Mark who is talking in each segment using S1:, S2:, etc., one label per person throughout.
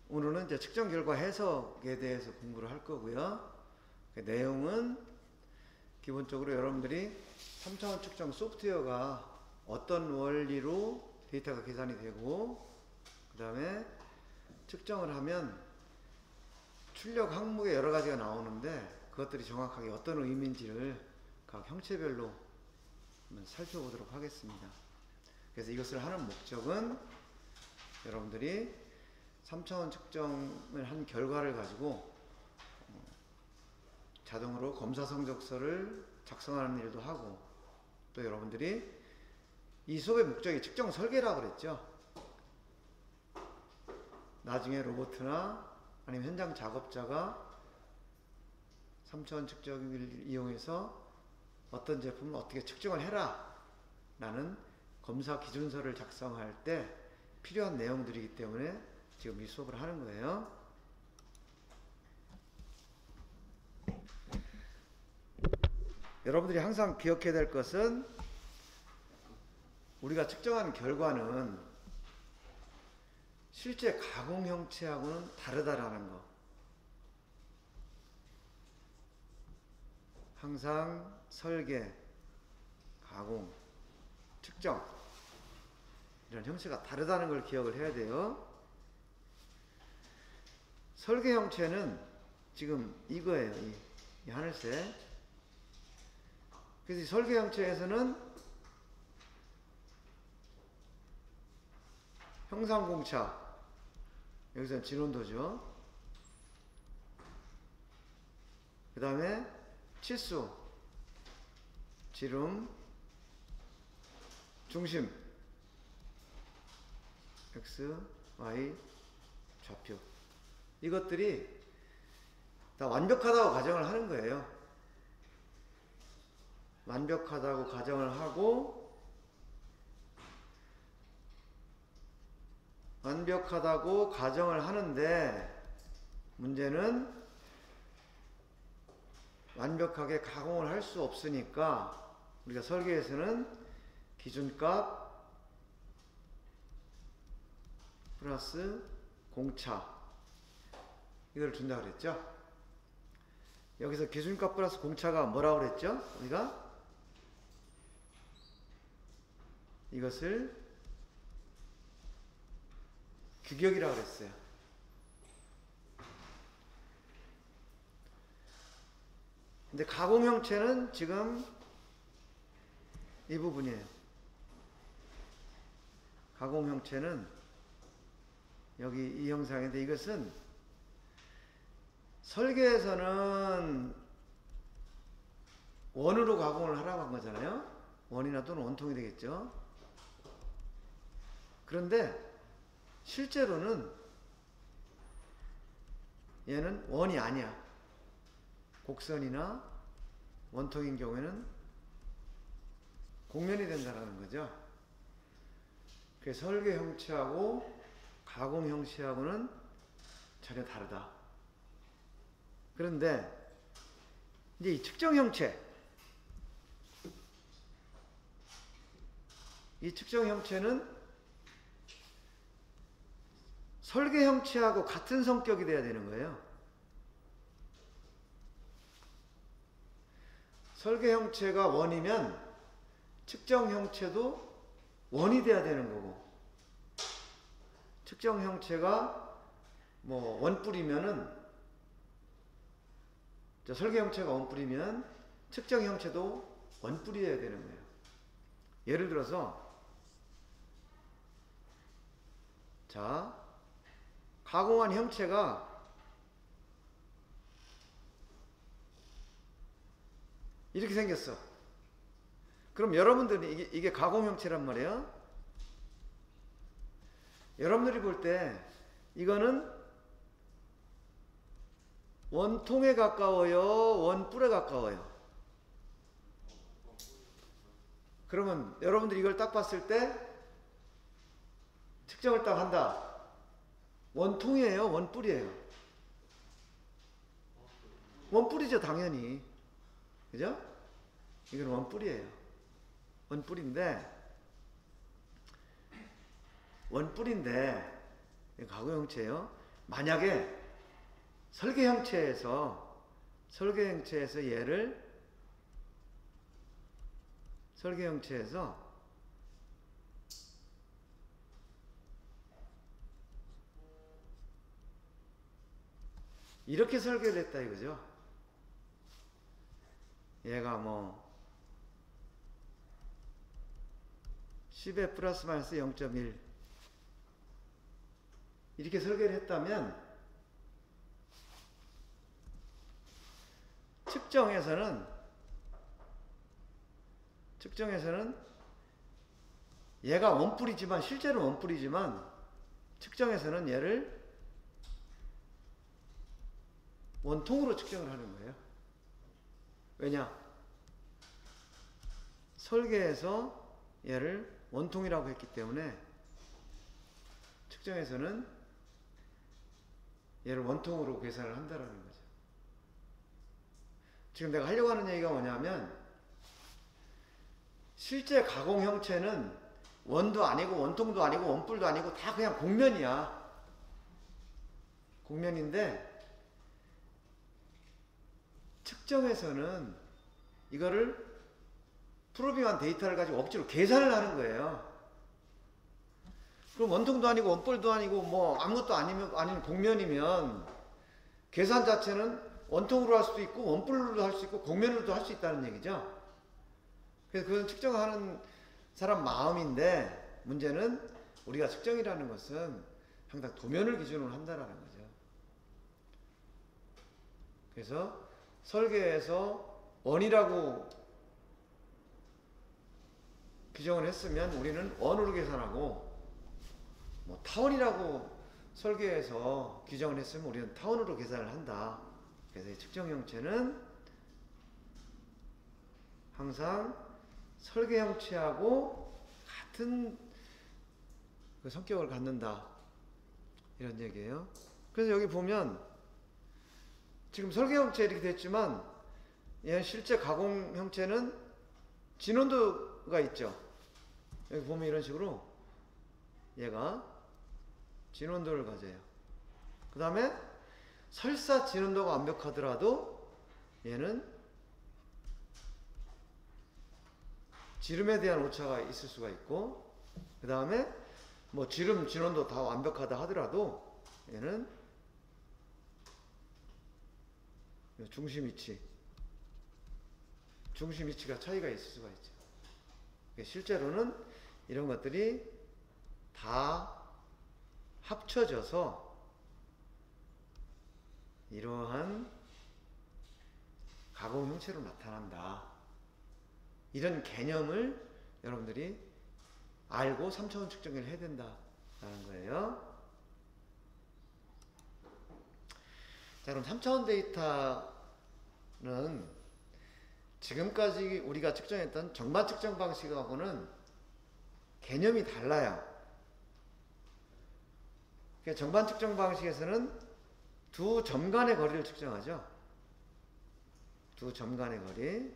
S1: 오늘은 이제 측정 결과 해석에 대해서 공부를 할 거고요. 그 내용은 기본적으로 여러분들이 3차원 측정 소프트웨어가 어떤 원리로 데이터가 계산이 되고, 그 다음에 측정을 하면 출력 항목에 여러 가지가 나오는데 그것들이 정확하게 어떤 의미인지를 각 형체별로 한번 살펴보도록 하겠습니다. 그래서 이것을 하는 목적은 여러분들이 3차원 측정을 한 결과를 가지고 자동으로 검사 성적서를 작성하는 일도 하고, 또 여러분들이 이 수업의 목적이 측정 설계라고 그랬죠. 나중에 로봇이나 아니면 현장 작업자가 3차원 측정을 이용해서 어떤 제품을 어떻게 측정을 해라 라는 검사 기준서를 작성할 때 필요한 내용들이기 때문에 지금 이 수업을 하는 거예요. 여러분들이 항상 기억해야 될 것은, 우리가 측정한 결과는 실제 가공 형체하고는 다르다라는 거. 항상 설계, 가공, 측정 이런 형체가 다르다는 걸 기억을 해야 돼요. 설계 형체는 지금 이거예요. 이 하늘색. 그래서 이 설계 형체에서는 형상공차, 여기서는 진원도죠. 그 다음에 치수, 지름, 중심, X, Y, 좌표. 이것들이 다 완벽하다고 가정을 하는 거예요. 완벽하다고 가정을 하고, 완벽하다고 가정을 하는데 문제는 완벽하게 가공을 할 수 없으니까 우리가 설계에서는 기준값 플러스 공차 이걸 준다고 그랬죠. 여기서 기준값 플러스 공차가 뭐라고 그랬죠? 우리가 이것을 규격이라고 그랬어요. 근데 가공 형체는 지금 이 부분이에요. 가공 형체는 여기 이 형상인데, 이것은 설계에서는 원으로 가공을 하라고 한 거잖아요. 원이나 또는 원통이 되겠죠. 그런데 실제로는 얘는 원이 아니야. 곡선이나 원통인 경우에는 곡면이 된다는 거죠. 그래서 설계 형체하고 가공 형체하고는 전혀 다르다. 그런데 이제 이 측정 형체, 이 측정 형체는 설계 형체하고 같은 성격이 돼야 되는 거예요. 설계 형체가 원이면 측정 형체도 원이 돼야 되는 거고, 측정 형체가 뭐 원뿔이면은, 설계 형체가 원뿔이면 측정 형체도 원뿔이어야 되는 거예요. 예를 들어서 자, 가공한 형체가 이렇게 생겼어. 그럼 여러분들이 이게 가공 형체란 말이에요. 여러분들이 볼 때 이거는 원통에 가까워요, 원뿔에 가까워요? 그러면 여러분들이 이걸 딱 봤을 때 측정을 딱 한다. 원통이에요, 원뿔이에요? 원뿔이죠, 당연히. 그죠? 이건 원뿔이에요. 원뿔인데 가구 형체예요. 만약에 설계 형체에서 얘를 설계 형체에서 이렇게 설계를 했다 이거죠. 얘가 뭐 10의 플러스 마이너스 0.1 이렇게 설계를 했다면 측정에서는 얘가 원뿔이지만 실제로 원뿔이지만 측정에서는 얘를 원통으로 측정을 하는 거예요. 왜냐? 설계에서 얘를 원통이라고 했기 때문에 측정에서는 얘를 원통으로 계산을 한다라는 거죠. 지금 내가 하려고 하는 얘기가 뭐냐면 실제 가공 형체는 원도 아니고 원통도 아니고 원뿔도 아니고 다 그냥 곡면이야. 곡면인데 측정에서는 이거를 프로빙한 데이터를 가지고 억지로 계산을 하는 거예요. 그럼 원통도 아니고 원뿔도 아니고 뭐 아무것도 아닌 곡면이면 계산 자체는 원통으로 할 수도 있고 원뿔로도 할 수 있고 곡면으로도 할 수 있다는 얘기죠. 그래서 그건 측정하는 사람 마음인데 문제는 우리가 측정이라는 것은 항상 도면을 기준으로 한다라는 거죠. 그래서 설계에서 원이라고 규정을 했으면 우리는 원으로 계산하고 뭐 타원이라고 설계에서 규정을 했으면 우리는 타원으로 계산을 한다. 그래서 이 측정 형체는 항상 설계 형체하고 같은 그 성격을 갖는다. 이런 얘기예요. 그래서 여기 보면 지금 설계 형체 이렇게 됐지만 얘는 실제 가공 형체는 진원도가 있죠. 여기 보면 이런 식으로 얘가 진원도를 가져요. 그 다음에 설사 진원도가 완벽하더라도 얘는 지름에 대한 오차가 있을 수가 있고 그 다음에 뭐 지름 진원도 다 완벽하다 하더라도 얘는 중심 위치가 차이가 있을 수가 있죠. 실제로는 이런 것들이 다 합쳐져서 이러한 가공 형체로 나타난다. 이런 개념을 여러분들이 알고 3차원 측정을 해야 된다라는 거예요. 자, 그럼 3차원 데이터는 지금까지 우리가 측정했던 정반 측정 방식하고는 개념이 달라요. 정반 측정 방식에서는 두 점 간의 거리를 측정하죠. 두 점 간의 거리.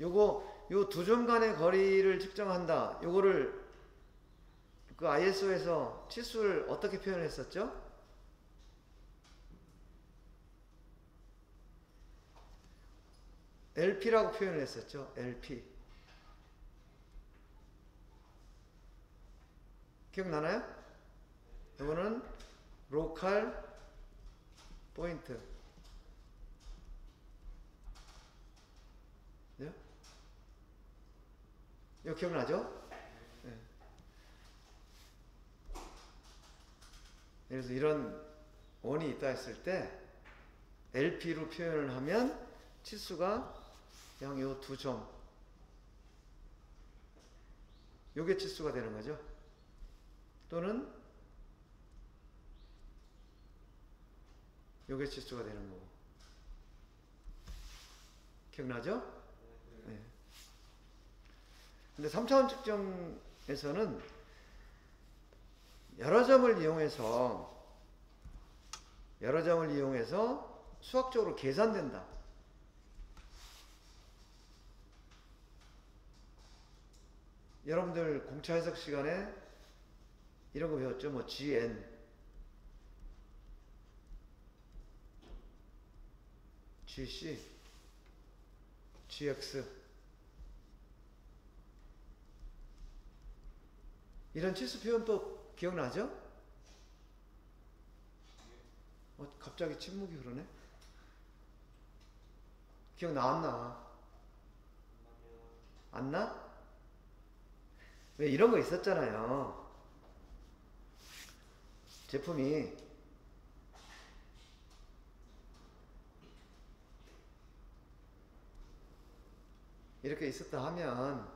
S1: 요 두 점 간의 거리를 측정한다. 요거를 그 ISO에서 치수를 어떻게 표현했었죠? LP라고 표현을 했었죠. LP. 기억나나요? 이거는 로컬 포인트. 네? 이거 기억나죠? 네. 그래서 이런 원이 있다 했을 때 LP로 표현을 하면 치수가 그냥 요 두 점 요게 치수가 되는 거죠. 또는 요게 치수가 되는 거고. 기억나죠? 네. 근데 3차원 측정에서는 여러 점을 이용해서 수학적으로 계산된다. 여러분들 공차 해석 시간에 이런 거 배웠죠. 뭐 GN, GC, GX 이런 치수 표현법 기억나죠? 갑자기 침묵이 흐르네. 기억 나왔나? 안 나? 왜 이런 거 있었잖아요. 제품이 이렇게 있었다 하면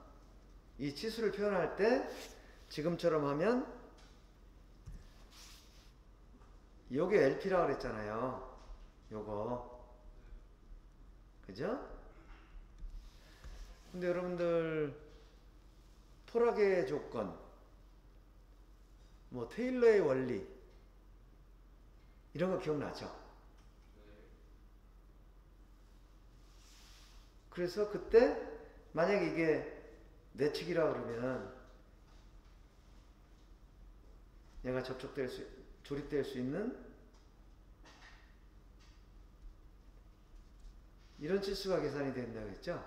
S1: 이 치수를 표현할 때 지금처럼 하면 요게 LP라고 그랬잖아요. 요거. 그죠? 근데 여러분들 폴락의 조건, 뭐 테일러의 원리 이런 거 기억나죠? 그래서 그때 만약에 이게 내측이라 그러면 얘가 조립될 수 있는 이런 치수가 계산이 된다고 했죠?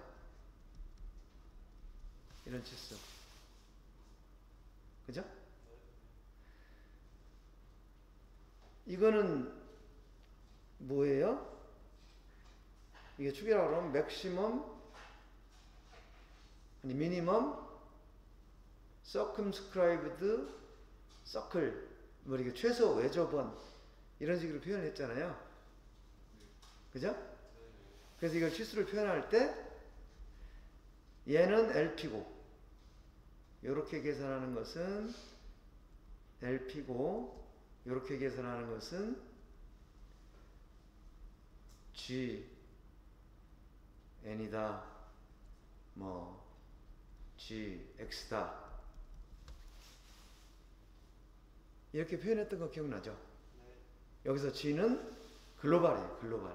S1: 이런 치수. 그죠? 이거는 뭐예요? 이게 축이라고 그러면 맥시멈 아니 미니멈 서컴스크라이브드 서클 뭐 이게 최소 외접원 이런 식으로 표현했잖아요. 그죠? 그래서 이걸 치수를 표현할 때 얘는 LP고 이렇게 계산하는 것은 LP고 이렇게 계산하는 것은 GN이다 뭐 GX다 이렇게 표현했던 거 기억나죠? 네. 여기서 G는 글로벌이에요. 글로벌.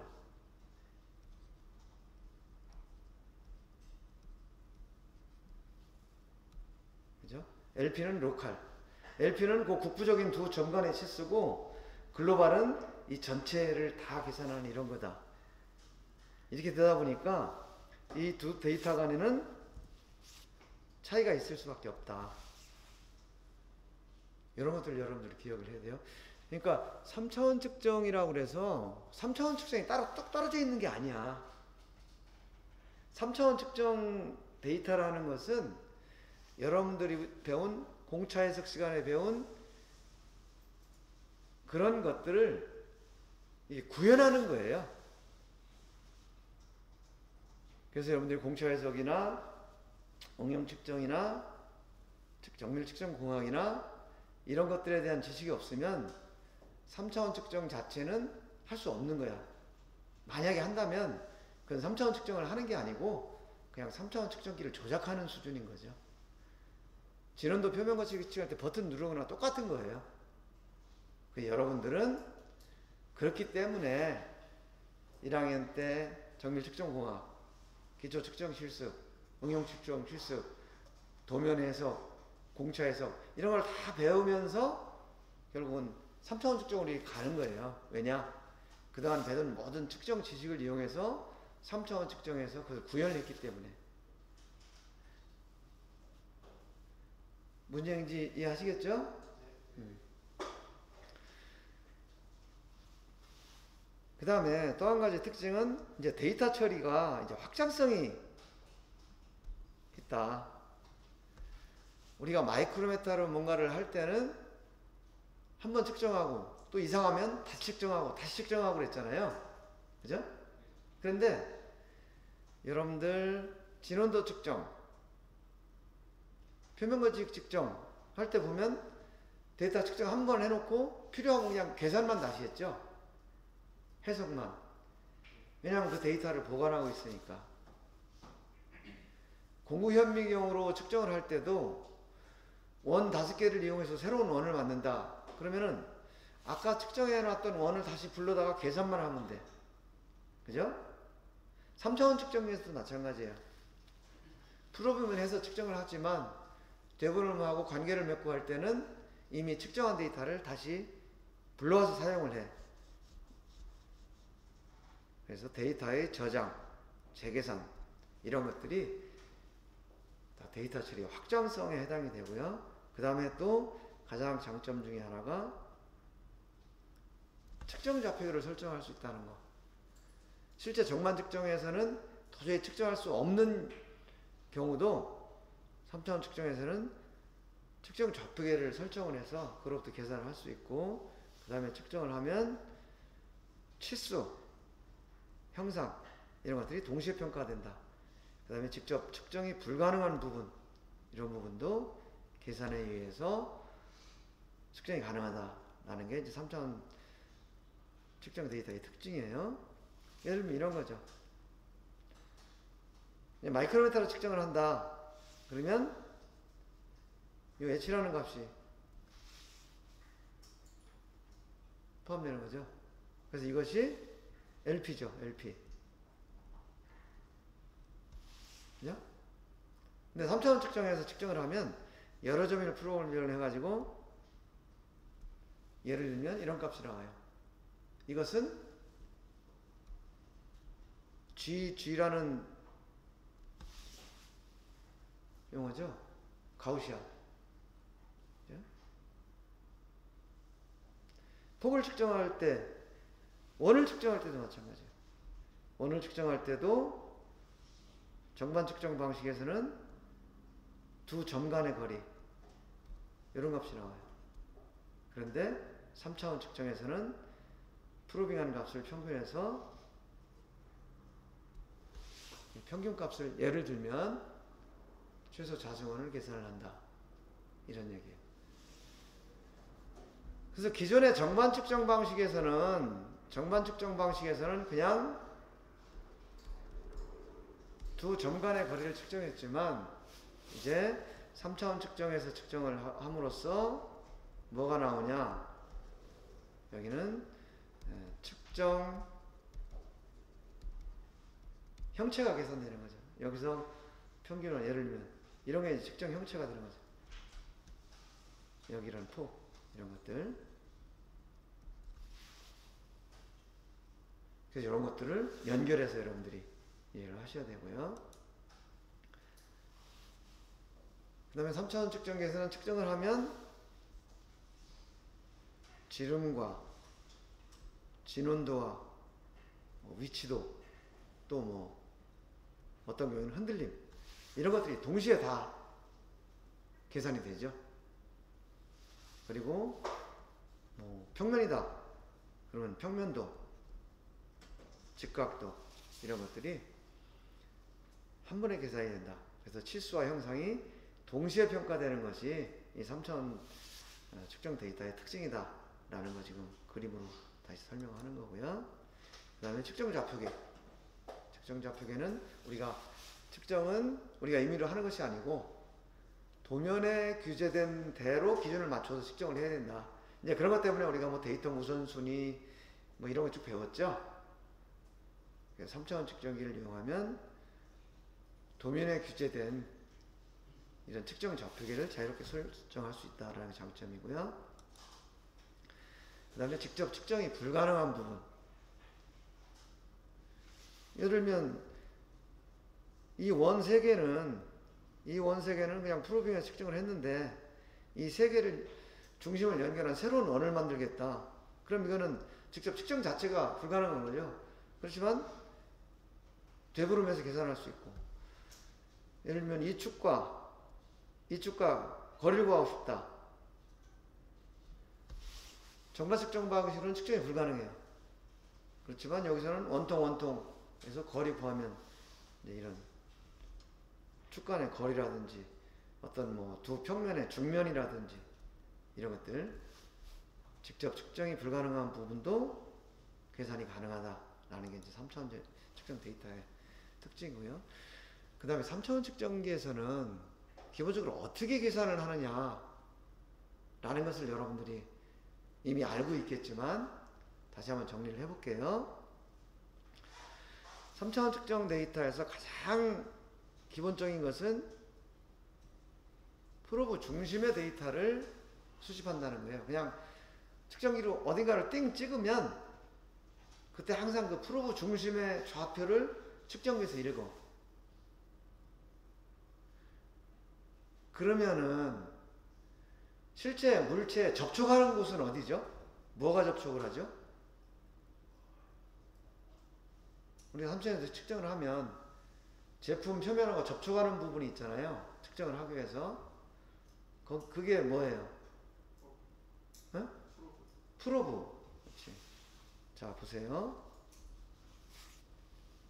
S1: 그죠? LP는 로컬. LP는 그 국부적인 두 점간의 치수고 글로벌은 이 전체를 다 계산하는 이런 거다. 이렇게 되다 보니까 이 두 데이터 간에는 차이가 있을 수밖에 없다. 이런 것들 여러분들 기억을 해야 돼요. 그러니까 3차원 측정이라고 그래서 3차원 측정이 따로 뚝 떨어져 있는 게 아니야. 3차원 측정 데이터라는 것은 여러분들이 배운 공차 해석 시간에 배운 그런 것들을 구현하는 거예요. 그래서 여러분들이 공차 해석이나 응용 측정이나 정밀 측정 공학이나 이런 것들에 대한 지식이 없으면 3차원 측정 자체는 할 수 없는 거야. 만약에 한다면 그건 3차원 측정을 하는 게 아니고 그냥 3차원 측정기를 조작하는 수준인 거죠. 진원도 표면거치 측정할 때 버튼 누르는 거랑 똑같은 거예요. 여러분들은 그렇기 때문에 1학년 때 정밀 측정 공학, 기초 측정 실습, 응용 측정 실습, 도면 해석, 공차 해석 이런 걸 다 배우면서 결국은 3차원 측정으로 가는 거예요. 왜냐? 그동안 배운 모든 측정 지식을 이용해서 3차원 측정에서 그걸 구현을 했기 때문에. 문제인지 이해하시겠죠? 그 다음에 또 한 가지 특징은 이제 데이터 처리가 이제 확장성이 있다. 우리가 마이크로메타로 뭔가를 할 때는 한번 측정하고 또 이상하면 다시 측정하고 다시 측정하고 그랬잖아요. 그죠? 그런데 여러분들 진원도 측정, 표면거치 측정 할 때 보면 데이터 측정 한 번 해놓고 필요하고 그냥 계산만 다시 했죠. 해석만. 왜냐하면 그 데이터를 보관하고 있으니까. 공구현미경으로 측정을 할 때도 원 5개를 이용해서 새로운 원을 만든다. 그러면은 아까 측정해놨던 원을 다시 불러다가 계산만 하면 돼. 그죠? 3차원 측정에서도 마찬가지예요. 프로그램을 해서 측정을 하지만 대본음하고 관계를 맺고 할 때는 이미 측정한 데이터를 다시 불러와서 사용을 해. 그래서 데이터의 저장, 재계산 이런 것들이 다 데이터 처리 확장성에 해당이 되고요. 그 다음에 또 가장 장점 중에 하나가 측정 좌표계를 설정할 수 있다는 거. 실제 정만 측정에서는 도저히 측정할 수 없는 경우도 3차원 측정에서는 측정 좌표계를 설정을 해서 그로부터 계산을 할 수 있고, 그 다음에 측정을 하면 치수, 형상 이런 것들이 동시에 평가된다. 그 다음에 직접 측정이 불가능한 부분, 이런 부분도 계산에 의해서 측정이 가능하다라는 게 이제 3차원 측정 데이터의 특징이에요. 예를 들면 이런 거죠. 마이크로미터로 측정을 한다. 그러면 이 h라는 값이 포함되는 거죠. 그래서 이것이 LP죠. LP. 그죠? 근데 3차원 측정에서 측정을 하면 여러 점을 프로그램을 해가지고 예를 들면 이런 값이 나와요. 이것은 G라는 용어죠. 가우시안. 폭을 측정할 때, 원을 측정할 때도 마찬가지예요. 원을 측정할 때도 정반 측정 방식에서는 두 점 간의 거리, 이런 값이 나와요. 그런데 3차원 측정에서는 프로빙한 값을 평균해서 평균 값을 예를 들면 최소 자승원을 계산을 한다. 이런 얘기예요. 그래서 기존의 정반 측정 방식에서는 그냥 두 점 간의 거리를 측정했지만 이제 3차원 측정에서 측정을 함으로써 뭐가 나오냐? 여기는 측정 형체가 계산되는 거죠. 여기서 평균은 예를 들면 이런 게 측정 형체가 되는 거죠. 여기는 폭, 이런 것들. 그래서 이런 것들을 연결해서 여러분들이 이해를 하셔야 되고요. 그 다음에 3차원 측정기에서는 측정을 하면 지름과 진원도와 위치도, 또 뭐 어떤 경우에는 흔들림, 이런 것들이 동시에 다 계산이 되죠. 그리고 평면이다 그러면 평면도, 직각도, 이런 것들이 한 번에 계산이 된다. 그래서 치수와 형상이 동시에 평가되는 것이 이 3차원 측정 데이터의 특징이다 라는 거 지금 그림으로 다시 설명하는 거고요. 그 다음에 측정 좌표계. 측정 좌표계는 측정은 우리가 임의로 하는 것이 아니고 도면에 규제된 대로 기준을 맞춰서 측정을 해야 된다. 이제 그런 것 때문에 우리가 뭐 데이터 우선순위 이런 거 쭉 배웠죠. 3차원 측정기를 이용하면 도면에 규제된 이런 측정 좌표계를 자유롭게 설정할 수 있다라는 장점이고요. 그 다음에 직접 측정이 불가능한 부분. 예를 들면 이 원 세 개는 그냥 프로빙에서 측정을 했는데 이 세 개를 중심을 연결한 새로운 원을 만들겠다. 그럼 이거는 직접 측정 자체가 불가능한 거죠. 그렇지만 되부름해서 계산할 수 있고, 예를 들면 이 축과 거리를 구하고 싶다. 정반 측정 방식으로는 측정이 불가능해요. 그렇지만 여기서는 원통에서 거리 구하면 이제 이런 축 간의 거리라든지 어떤 두 평면의 중면이라든지 이런 것들 직접 측정이 불가능한 부분도 계산이 가능하다라는 게 이제 3차원 측정 데이터의 특징이고요. 그 다음에 3차원 측정기에서는 기본적으로 어떻게 계산을 하느냐 라는 것을 여러분들이 이미 알고 있겠지만 다시 한번 정리를 해볼게요. 3차원 측정 데이터에서 가장 기본적인 것은 프로브 중심의 데이터를 수집한다는 거예요. 그냥 측정기로 어딘가를 띵 찍으면 그때 항상 그 프로브 중심의 좌표를 측정기에서 읽어. 그러면은 실제 물체에 접촉하는 곳은 어디죠? 뭐가 접촉을 하죠? 우리가 3차원에서 측정을 하면 제품 표면하고 접촉하는 부분이 있잖아요. 측정을 하기 위해서. 그게 뭐예요? 어? 프로브. 그렇지. 자, 보세요.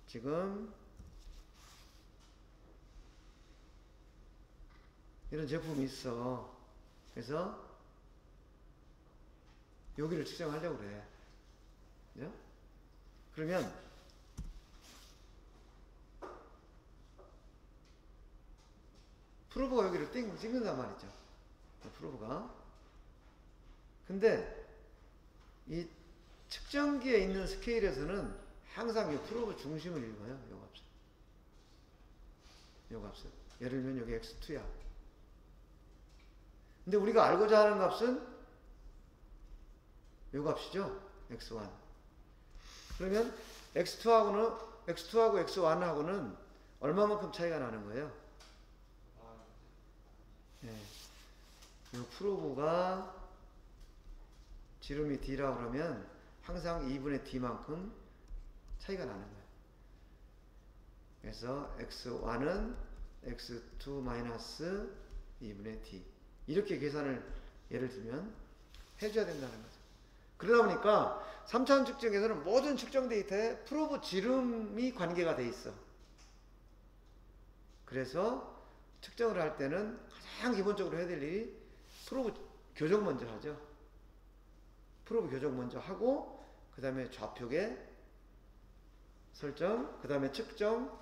S1: 지금 이런 제품이 있어. 그래서 여기를 측정하려고 그래. 그죠? 그러면 프로브가 여기를 띵 찍는단 말이죠. 프로브가. 근데 이 측정기에 있는 스케일에서는 항상 이 프로브 중심을 읽어요. 요 값을. 요 값을. 예를 들면 여기 x2야. 근데 우리가 알고자 하는 값은 요 값이죠. x1. 그러면 x2하고 x1하고는 얼마만큼 차이가 나는 거예요? 네. 요 프로브가 지름이 d라고 그러면 항상 2분의 d만큼 차이가 나는 거예요. 그래서 x1은 x2 마이너스 2분의 d. 이렇게 계산을 예를 들면 해줘야 된다는 거죠. 그러다 보니까 3차원 측정에서는 모든 측정 데이터에 프로브 지름이 관계가 돼 있어. 그래서 측정을 할 때는 가장 기본적으로 해야 될 일이 프로브 교정 먼저 하죠. 프로브 교정 먼저 하고 그 다음에 좌표계 설정, 그 다음에 측정,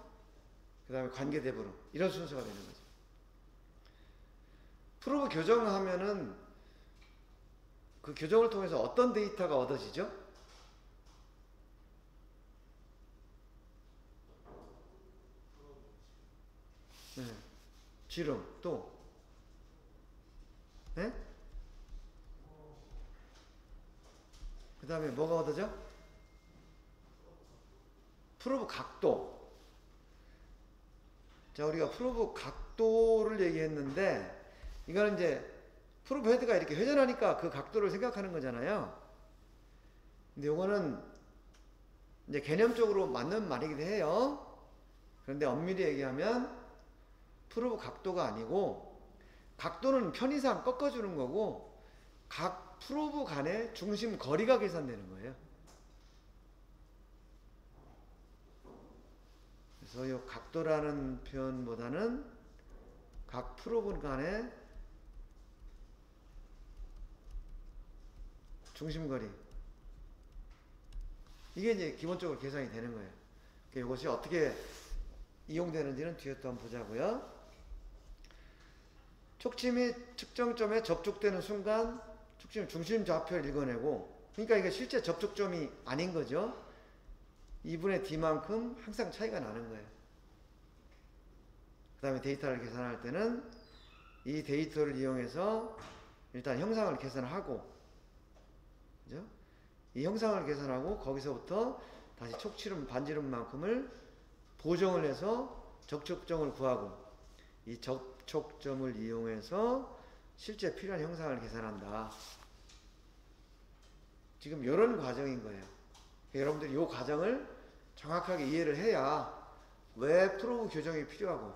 S1: 그 다음에 관계대분호, 이런 순서가 되는 거죠. 프로브 교정하면은 그 교정을 통해서 어떤 데이터가 얻어지죠? 네. 지름, 또 네? 그 다음에 뭐가 얻어져? 프로브 각도. 자, 우리가 프로브 각도를 얘기했는데 이거는 이제 프로브 헤드가 이렇게 회전하니까 그 각도를 생각하는 거잖아요. 근데 요거는 이제 개념적으로 맞는 말이기도 해요. 그런데 엄밀히 얘기하면 프로브 각도가 아니고, 각도는 편의상 꺾어주는 거고 각 프로브 간의 중심 거리가 계산되는 거예요. 그래서 이 각도라는 표현보다는 각 프로브 간의 중심거리, 이게 이제 기본적으로 계산이 되는 거예요. 이것이 어떻게 이용되는지는 뒤에 또 한번 보자고요. 촉침이 측정점에 접촉되는 순간 촉침 중심 좌표를 읽어내고, 그러니까 이게 실제 접촉점이 아닌 거죠. 2분의 d만큼 항상 차이가 나는 거예요. 그 다음에 데이터를 계산할 때는 이 데이터를 이용해서 일단 형상을 계산하고, 그죠? 이 형상을 계산하고 거기서부터 다시 촉지름 반지름만큼을 보정을 해서 접촉점을 구하고, 이 접촉점을 이용해서 실제 필요한 형상을 계산한다. 지금 이런 과정인 거예요. 여러분들이 이 과정을 정확하게 이해를 해야 왜 프로브 교정이 필요하고,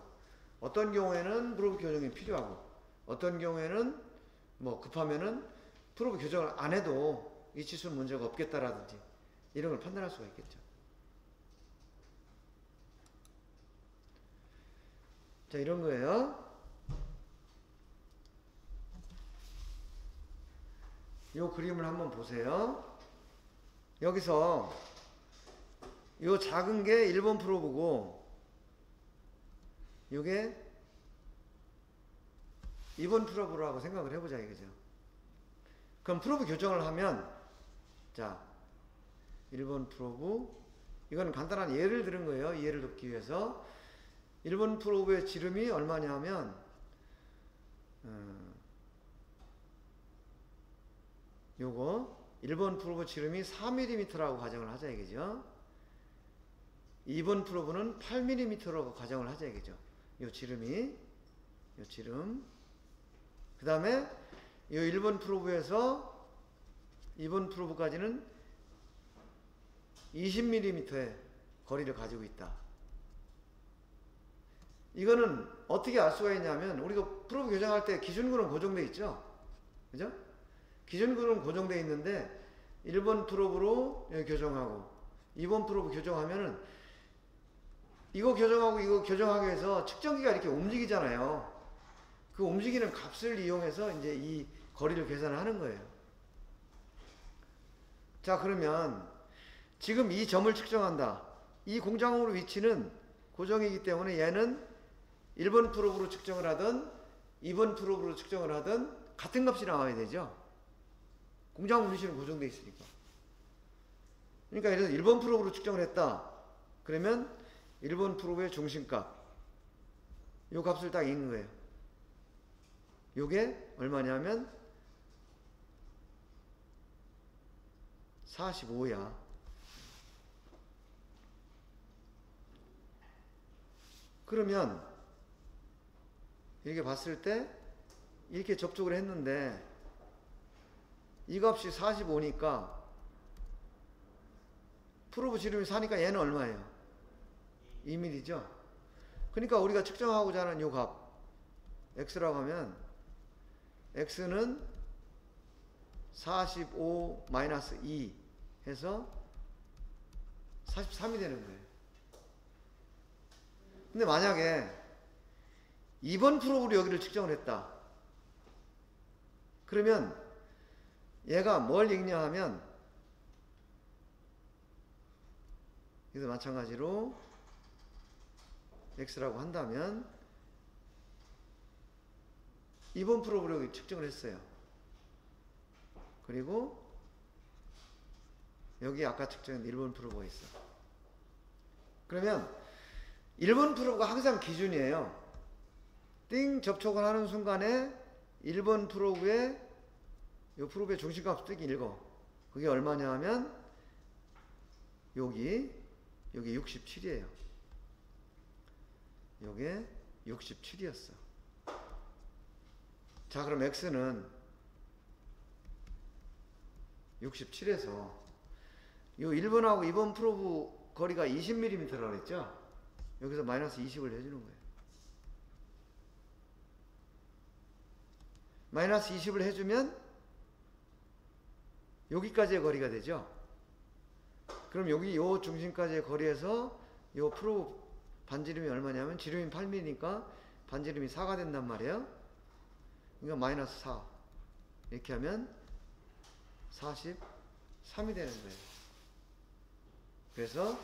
S1: 어떤 경우에는 프로브 교정이 필요하고, 어떤 경우에는 뭐 급하면은 프로브 교정을 안 해도 이 치수는 문제가 없겠다라든지 이런 걸 판단할 수가 있겠죠. 자, 이런 거예요. 이 그림을 한번 보세요. 여기서 이 작은 게 1번 프로브고 이게 2번 프로브라고 생각을 해보자 이거죠. 그럼 프로브 교정을 하면, 자, 1번 프로브, 이거는 간단한 예를 들은 거예요. 이해를 돕기 위해서. 1번 프로브의 지름이 얼마냐 하면 요거 1번 프로브 지름이 4mm라고 가정을 하자 이거죠. 2번 프로브는 8mm라고 가정을 하자 이거죠. 요 지름이, 요 지름. 그 다음에 요 1번 프로브에서 2번 프로브까지는 20mm의 거리를 가지고 있다. 이거는 어떻게 알 수가 있냐면, 우리가 프로브 교정할 때 기준근은 고정되어 있죠. 그죠? 기준근은 고정되어 있는데 1번 프로브로 교정하고 2번 프로브 교정하면은 이거 교정하고 이거 교정하기 위해서 측정기가 이렇게 움직이잖아요. 그 움직이는 값을 이용해서 이제 이 거리를 계산하는 거예요. 자, 그러면 지금 이 점을 측정한다. 이 공작물 위치는 고정이기 때문에 얘는 1번 프로브로 측정을 하든 2번 프로브로 측정을 하든 같은 값이 나와야 되죠. 공작물 위치는 고정되어 있으니까. 그러니까 예를 들어서 1번 프로브로 측정을 했다. 그러면 1번 프로브의 중심값, 요 값을 딱 읽는 거예요. 요게 얼마냐면 45야. 그러면 이렇게 봤을 때 이렇게 접촉을 했는데 이 값이 45니까 프로브 지름이 4니까 얘는 얼마예요? 2mm죠? 그러니까 우리가 측정하고자 하는 요 값 x라고 하면 x는 45-2 해서 43이 되는 거예요. 근데 만약에 2번 프로브로 여기를 측정을 했다. 그러면 얘가 뭘 읽냐 하면, 여기서 마찬가지로 x라고 한다면 2번 프로브로 여기 측정을 했어요. 그리고 여기 아까 측정한 1번 프로브가 있어. 그러면 1번 프로브가 항상 기준이에요. 띵 접촉을 하는 순간에 1번 프로브의 이 프로브의 중심값 띵 읽어. 그게 얼마냐 하면 여기 67이에요. 요게 67이었어. 자, 그럼 x는 67에서 요 1번하고 2번 프로브 거리가 20mm라고 그랬죠? 여기서 마이너스 20을 해주는 거예요. 마이너스 20을 해주면 여기까지의 거리가 되죠? 그럼 여기 요 중심까지의 거리에서 요 프로브 반지름이 얼마냐면, 지름이 8mm니까 반지름이 4가 된단 말이에요. 그러니까 마이너스 4 이렇게 하면 43이 되는 거예요. 그래서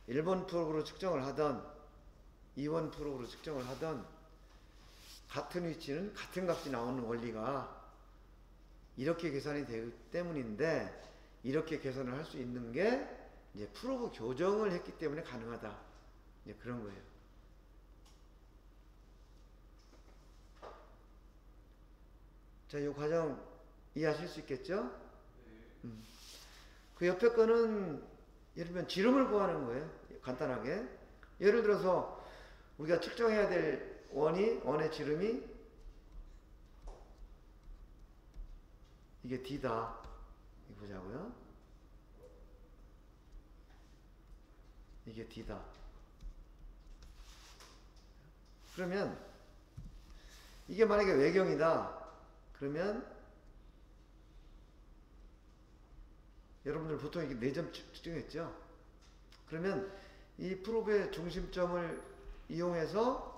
S1: 1번 프로브로 측정을 하던 2번 프로브로 측정을 하던 같은 위치는 같은 값이 나오는 원리가 이렇게 계산이 되기 때문인데, 이렇게 계산을 할 수 있는 게 이제 프로브 교정을 했기 때문에 가능하다. 이제 그런 거예요. 자, 이 과정 이해하실 수 있겠죠? 그 옆에 거는 예를 들면 지름을 구하는 거예요. 간단하게. 예를 들어서 우리가 측정해야 될 원의 지름이 이게 D다. 이거 보자고요. 이게 D다. 그러면 이게 만약에 외경이다. 그러면 여러분들 보통 이게 4점 측정했죠? 그러면 이 프로브의 중심점을 이용해서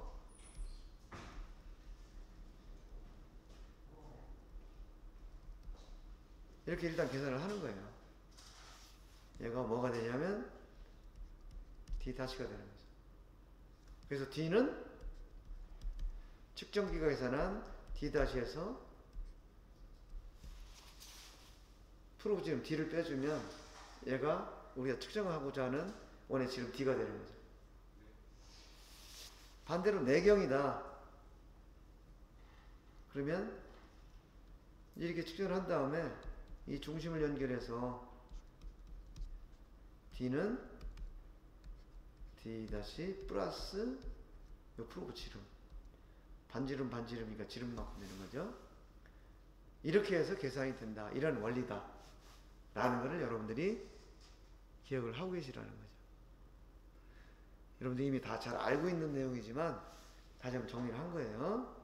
S1: 이렇게 일단 계산을 하는 거예요. 얘가 뭐가 되냐면 D-가 되는 거죠. 그래서 D는 측정기가 계산한 D-에서 프로브 지름 D를 빼주면 얘가 우리가 측정하고자 하는 원의 지름 D가 되는 거죠. 반대로 내경이다. 그러면 이렇게 측정을 한 다음에 이 중심을 연결해서 D는 D 다시 플러스 요 프로브 지름. 반지름이니까 지름만큼 되는 거죠. 이렇게 해서 계산이 된다. 이런 원리다. 라는 것을 여러분들이 기억을 하고 계시라는 거죠. 여러분들이 이미 다 잘 알고 있는 내용이지만 다시 한번 정리를 한 거예요.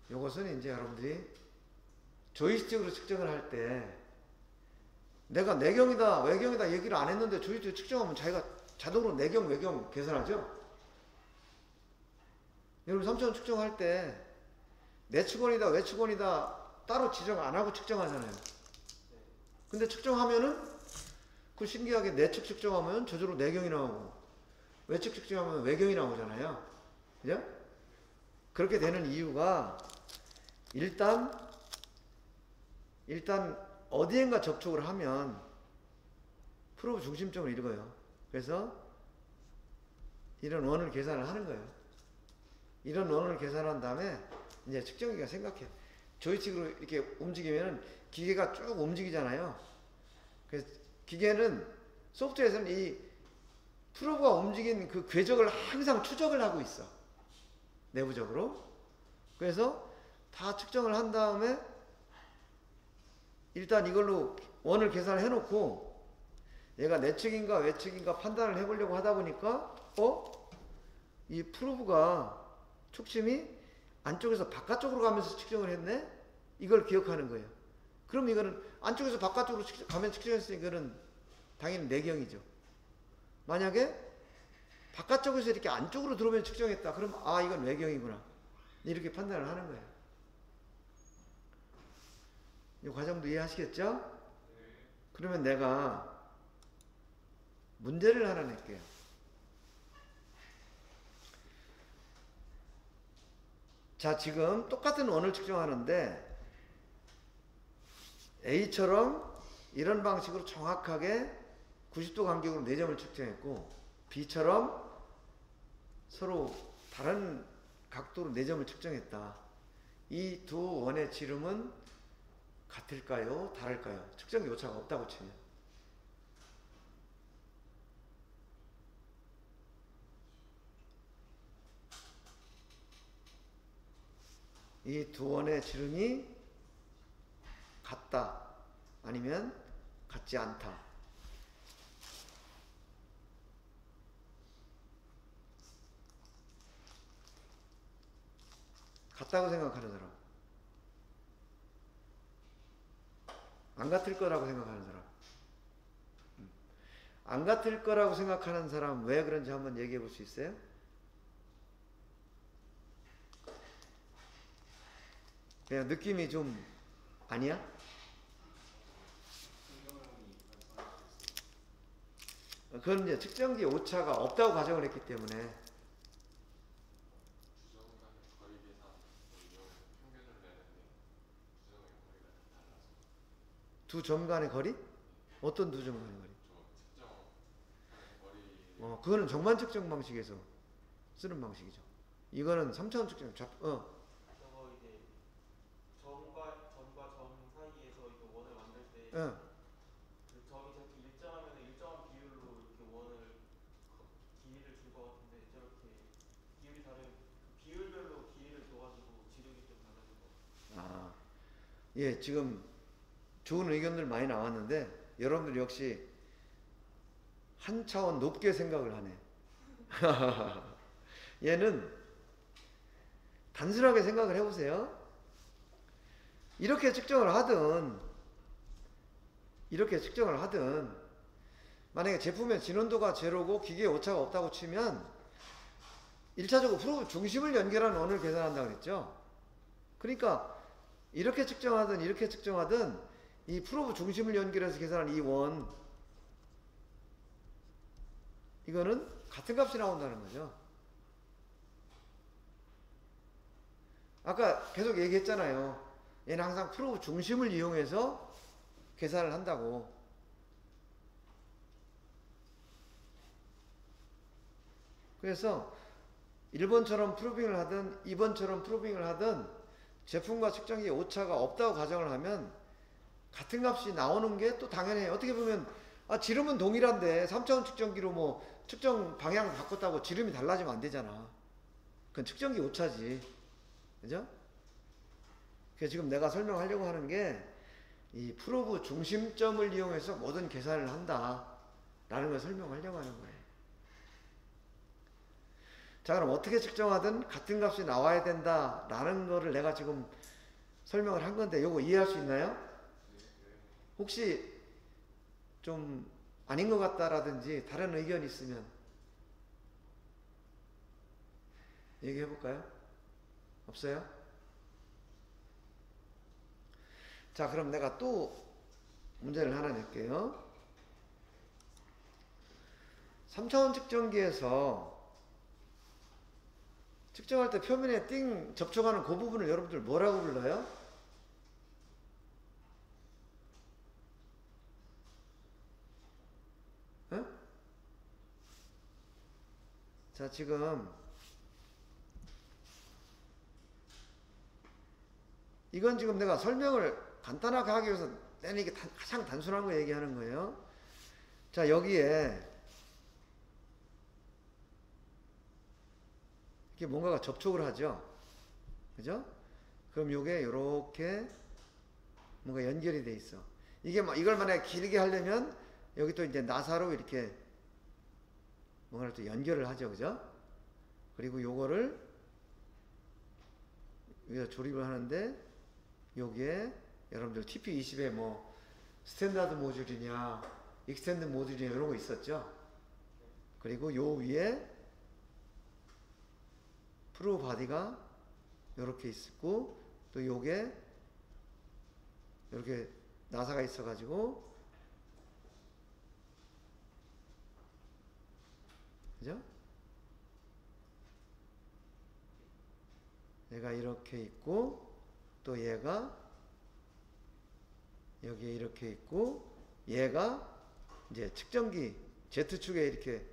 S1: 요것은 이제 여러분들이 조이스틱으로 측정을 할 때 내가 내경이다 외경이다 얘기를 안 했는데 조이스틱 측정하면 자기가 자동으로 내경 외경 계산하죠. 여러분 3차원 측정할 때 내측원이다 외측원이다 따로 지정 안 하고 측정하잖아요. 근데 측정하면은 그 신기하게 내측 측정하면 저절로 내경이 나오고 외측 측정하면 외경이 나오잖아요. 그죠? 그렇게 되는 이유가 일단 어디엔가 접촉을 하면 프로브 중심점을 읽어요. 그래서 이런 원을 계산을 하는 거예요. 이런 원을 계산한 다음에 이제 측정기가 생각해. 조이스틱으로 이렇게 움직이면은 기계가 쭉 움직이잖아요. 그래서 기계는 소프트웨어에서는 이 프로브가 움직인 그 궤적을 항상 추적을 하고 있어. 내부적으로. 그래서 다 측정을 한 다음에 일단 이걸로 원을 계산을 해놓고 얘가 내측인가 외측인가 판단을 해보려고 하다 보니까 이 프로브가 축심이 안쪽에서 바깥쪽으로 가면서 측정을 했네? 이걸 기억하는 거예요. 그럼 이거는 안쪽에서 바깥쪽으로 가면 측정했으니 이거는 당연히 내경이죠. 만약에 바깥쪽에서 이렇게 안쪽으로 들어오면 측정했다. 그럼 이건 외경이구나. 이렇게 판단을 하는 거예요. 이 과정도 이해하시겠죠? 그러면 내가 문제를 하나 낼게요. 자, 지금 똑같은 원을 측정하는데 A처럼 이런 방식으로 정확하게 90도 간격으로 4점을 측정했고 B처럼 서로 다른 각도로 4점을 측정했다. 이 두 원의 지름은 같을까요? 다를까요? 측정기 오차가 없다고 치면. 이 두 원의 지름이 같다. 아니면 같지 않다. 같다고 생각하는 사람. 안 같을 거라고 생각하는 사람. 안 같을 거라고 생각하는 사람 왜 그런지 한번 얘기해 볼 수 있어요? 그냥 느낌이 좀 아니야? 그건 이제 측정기 오차가 없다고 가정을 했기 때문에. 두 점 간의 거리? 어떤 두 점 간의 거리? 그거는 정만 측정 방식에서 쓰는 방식이죠. 이거는 3차원 측정.
S2: 저거 이제 점과 점 사이에서 이거 원을 만들 때 그 점이 저렇게 일정하면 일정한 비율로 이렇게 원을 길이를 줄 것 같은데 저렇게 비율이 다른 비율별로 길이를 줘가지고 지름이 좀 달라질 것 같아요.
S1: 예, 지금 좋은 의견들 많이 나왔는데 여러분들 역시 한 차원 높게 생각을 하네. 얘는 단순하게 생각을 해보세요. 이렇게 측정을 하든 만약에 제품의 진원도가 제로고 기계에 오차가 없다고 치면 1차적으로 프로브 중심을 연결하는 원을 계산한다고 했죠. 그러니까 이렇게 측정하든 이 프로브 중심을 연결해서 계산한 이 원, 이거는 같은 값이 나온다는 거죠. 아까 계속 얘기했잖아요. 얘는 항상 프로브 중심을 이용해서 계산을 한다고. 그래서 1번처럼 프로빙을 하든 2번처럼 프로빙을 하든 제품과 측정기 오차가 없다고 가정을 하면 같은 값이 나오는 게 또 당연히 어떻게 보면 지름은 동일한데 3차원 측정기로 뭐 측정 방향 바꿨다고 지름이 달라지면 안 되잖아. 그건 측정기 오차지. 그죠? 그래서 지금 내가 설명하려고 하는 게 이 프로브 중심점을 이용해서 모든 계산을 한다 라는 걸 설명하려고 하는 거예요. 자, 그럼 어떻게 측정하든 같은 값이 나와야 된다 라는 거를 내가 지금 설명을 한 건데 요거 이해할 수 있나요? 혹시 좀 아닌 것 같다라든지 다른 의견 있으면 얘기해 볼까요? 없어요? 자, 그럼 내가 또 문제를 하나 낼게요. 3차원 측정기에서 측정할 때 표면에 띵 접촉하는 그 부분을 여러분들 뭐라고 불러요? 어? 자, 지금 이건 지금 내가 설명을 간단하게 하기 위해서 내는 이게 가장 단순한 거 얘기하는 거예요. 자, 여기에 이게 뭔가가 접촉을 하죠. 그죠? 그럼 요게 요렇게 뭔가 연결이 돼 있어. 이걸 만약에 길게 하려면 여기 또 이제 나사로 이렇게 뭔가를 또 연결을 하죠. 그죠? 그리고 요거를 여기다 조립을 하는데 여기에 여러분들 TP20에 뭐 스탠다드 모듈이냐 익스텐드 모듈이냐 이런 거 있었죠. 그리고 요 위에 프로 바디가 이렇게 있고 또 요게 이렇게 나사가 있어 가지고 그죠? 얘가 이렇게 있고 또 얘가 여기에 이렇게 있고 얘가 이제 측정기 Z축에 이렇게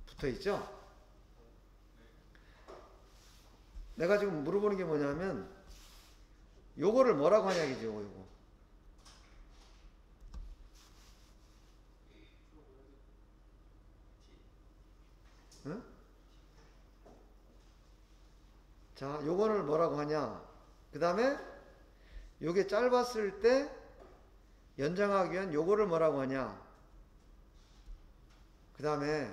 S1: 붙어 있죠? 내가 지금 물어보는 게 뭐냐면 요거를 뭐라고 하냐 이죠. 요거. 응? 자, 요거를 뭐라고 하냐. 그 다음에 요게 짧았을 때 연장하기 위한 요거를 뭐라고 하냐. 그 다음에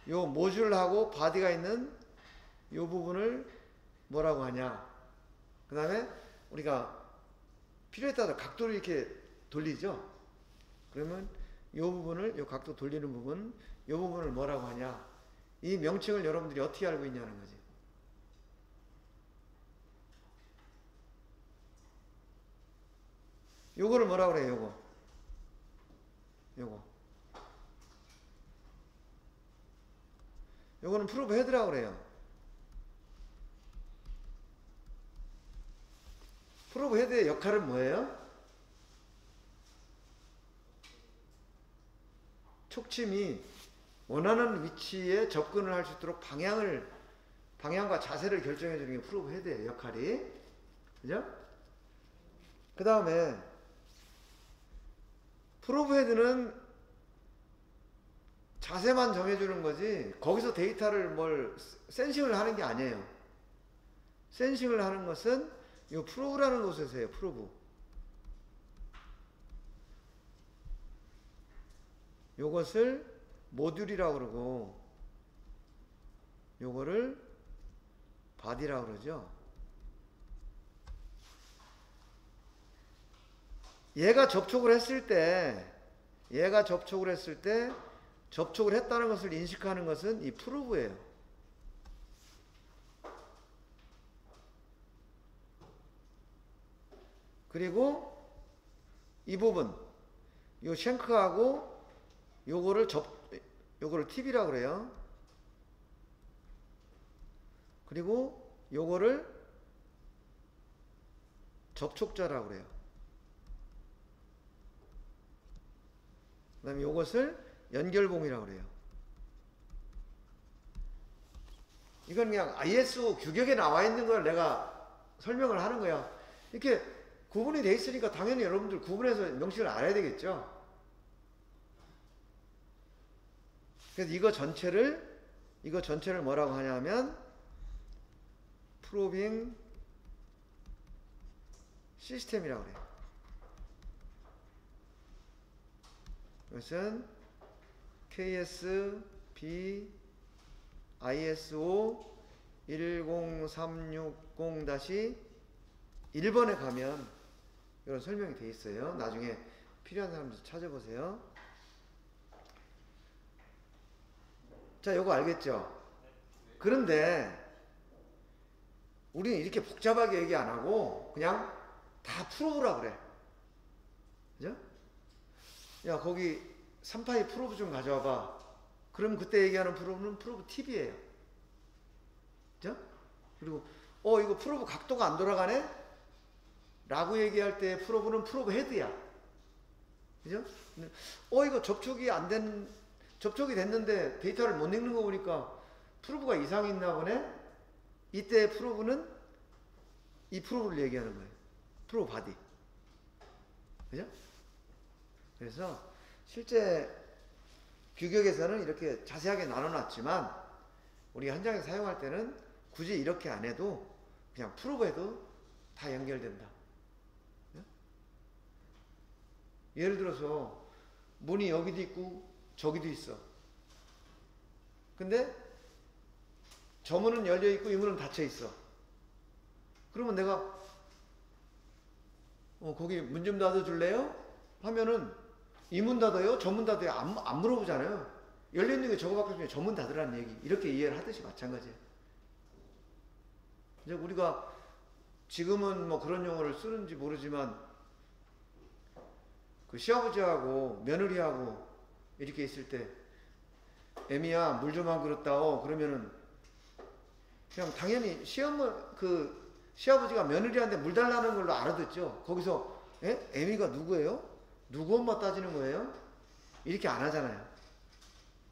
S1: 요 모듈하고 바디가 있는 요 부분을 뭐라고 하냐. 그 다음에 우리가 필요에 따라 각도를 이렇게 돌리죠. 그러면 요 부분을, 요 각도 돌리는 부분, 요 부분을 뭐라고 하냐. 이 명칭을 여러분들이 어떻게 알고 있냐는 거지. 요거를 뭐라고 그래요, 요거. 요거. 요거는 프로브 헤드라고 그래요. 프로브 헤드의 역할은 뭐예요? 촉침이 원하는 위치에 접근을 할 수 있도록 방향과 자세를 결정해 주는 게 프로브 헤드의 역할이. 그죠? 그 다음에 프로브 헤드는 자세만 정해주는 거지 거기서 데이터를 센싱을 하는 게 아니에요. 센싱을 하는 것은 이 프로브라는 곳에서 해요. 프로브. 요것을 모듈이라고 그러고 요거를 바디라고 그러죠. 얘가 접촉을 했을 때 접촉을 했다는 것을 인식하는 것은 이 프로브예요. 그리고 이 부분, 요 쉔크하고 요거를 팁이라고 그래요. 그리고 요거를 접촉자라고 그래요. 그 다음에 요것을 연결봉이라고 그래요. 이건 그냥 ISO 규격에 나와 있는 걸 내가 설명을 하는 거야. 이렇게 구분이 돼 있으니까 당연히 여러분들 구분해서 명칭을 알아야 되겠죠. 그래서 이거 전체를 뭐라고 하냐면 프로빙 시스템이라고 그래요. 이것은 KSB ISO 10360-1번에 가면 이런 설명이 되어 있어요. 나중에 필요한 사람들 찾아보세요. 자, 요거 알겠죠? 그런데 우리는 이렇게 복잡하게 얘기 안 하고 그냥 다 프로브라 그래. 그죠? 야, 거기 3파이 프로브 좀 가져와봐. 그럼 그때 얘기하는 프로브는 프로브 팁이에요. 그죠? 그리고 이거 프로브 각도가 안 돌아가네? 라고 얘기할 때 프로브는 프로브 헤드야. 그죠? 이거 접촉이 됐는데 데이터를 못 읽는 거 보니까 프로브가 이상이 있나 보네? 이때 프로브는 이 프로브를 얘기하는 거예요. 프로브 바디. 그죠? 그래서 실제 규격에서는 이렇게 자세하게 나눠놨지만 우리가 현장에서 사용할 때는 굳이 이렇게 안 해도 그냥 프로브에도 다 연결된다. 예를 들어서 문이 여기도 있고 저기도 있어. 근데 저 문은 열려있고 이 문은 닫혀있어. 그러면 내가 거기 문 좀 닫아줄래요? 하면은 이 문 닫아요? 저 문 닫아요? 안 물어보잖아요. 열려있는 게 저거밖에 없으면 저 문 닫으라는 얘기. 이렇게 이해를 하듯이 마찬가지예요. 이제 우리가 지금은 뭐 그런 용어를 쓰는지 모르지만 그 시아버지하고 며느리하고 이렇게 있을 때 애미야 물 좀 한 그릇 따오. 그러면은 그냥 당연히 시아버지가 며느리한테 물 달라는 걸로 알아듣죠. 거기서 애미가 누구예요? 누구 엄마 따지는 거예요? 이렇게 안 하잖아요.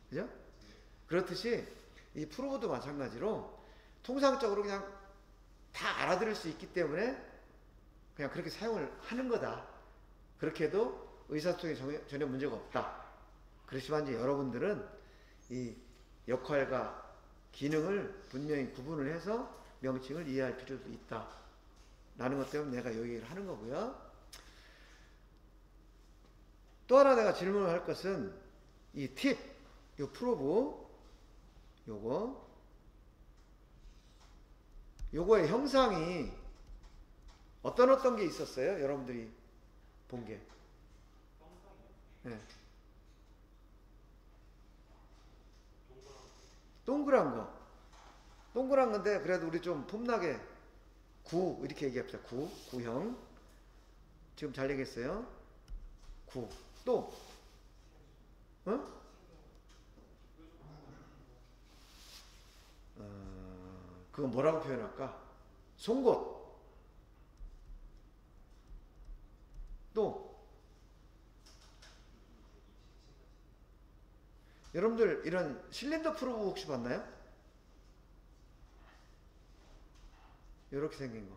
S1: 그죠? 그렇듯이 이 프로브도 마찬가지로 통상적으로 그냥 다 알아들을 수 있기 때문에 그냥 그렇게 사용을 하는 거다. 그렇게 해도 의사소통에 전혀 문제가 없다. 그렇지만 이제 여러분들은 이 역할과 기능을 분명히 구분을 해서 명칭을 이해할 필요도 있다. 라는 것 때문에 내가 이 얘기를 하는 거고요. 또 하나 내가 질문을 할 것은 이 팁, 요 프로브, 요거의 형상이 어떤 게 있었어요? 여러분들이 본 게. 네. 동그란 거. 동그란 건데 그래도 우리 좀 폼나게 구 이렇게 얘기합시다. 구형. 지금 잘 얘기했어요. 구. 또 그건 뭐라고 표현할까? 송곳. 또 여러분들 이런 실린더 프로브 혹시 봤나요? 이렇게 생긴 거.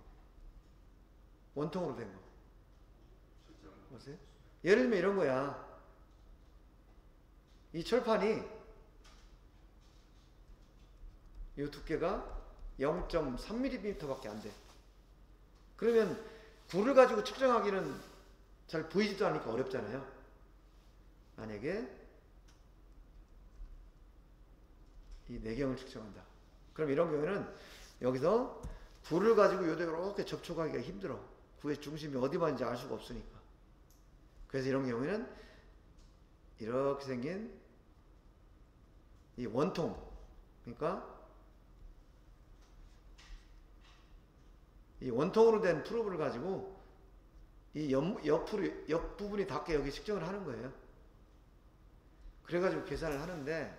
S1: 원통으로 된 거. 보세요. 예를 들면 이런 거야. 이 철판이 이 두께가 0.3mm 밖에 안 돼. 그러면 굴을 가지고 측정하기는 잘 보이지도 않으니까 어렵잖아요. 만약에 이 내경을 측정한다. 그럼 이런 경우에는 여기서 굴을 가지고 요대 이렇게 접촉하기가 힘들어. 굴의 중심이 어디만 인지 알 수가 없으니까. 그래서 이런 경우에는 이렇게 생긴 이 원통, 그러니까 이 원통으로 된 프로브를 가지고 이 옆 부분이 닿게 여기 측정을 하는 거예요. 그래가지고 계산을 하는데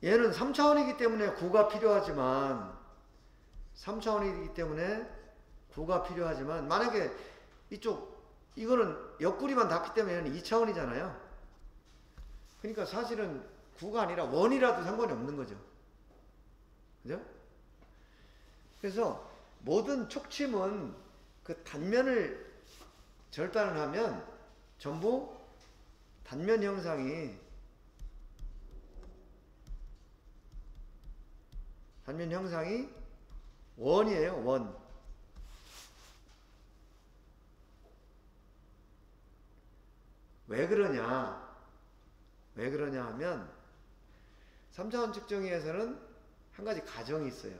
S1: 얘는 3차원이기 때문에 구가 필요하지만 3차원이기 때문에 구가 필요하지만 만약에 이거는 옆구리만 닿기 때문에 얘는 2차원이잖아요. 그러니까 사실은 9가 아니라 1이라도 상관이 없는 거죠. 그죠? 그래서 모든 촉침은 그 단면을 절단을 하면 전부 단면 형상이 원이에요. 원. 왜 그러냐 하면 3차원 측정위에서는 한 가지 가정이 있어요.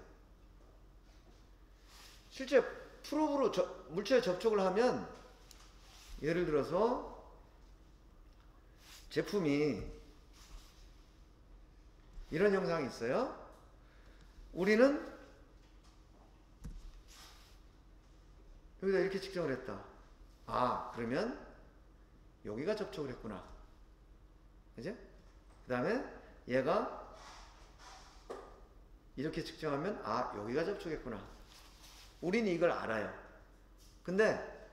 S1: 실제 프로브로 물체에 접촉을 하면, 예를 들어서 제품이 이런 형상이 있어요. 우리는 여기다 이렇게 측정을 했다. 아, 그러면 여기가 접촉을 했구나. 그죠? 그 다음에 얘가 이렇게 측정하면 아, 여기가 접촉했구나. 우리는 이걸 알아요. 근데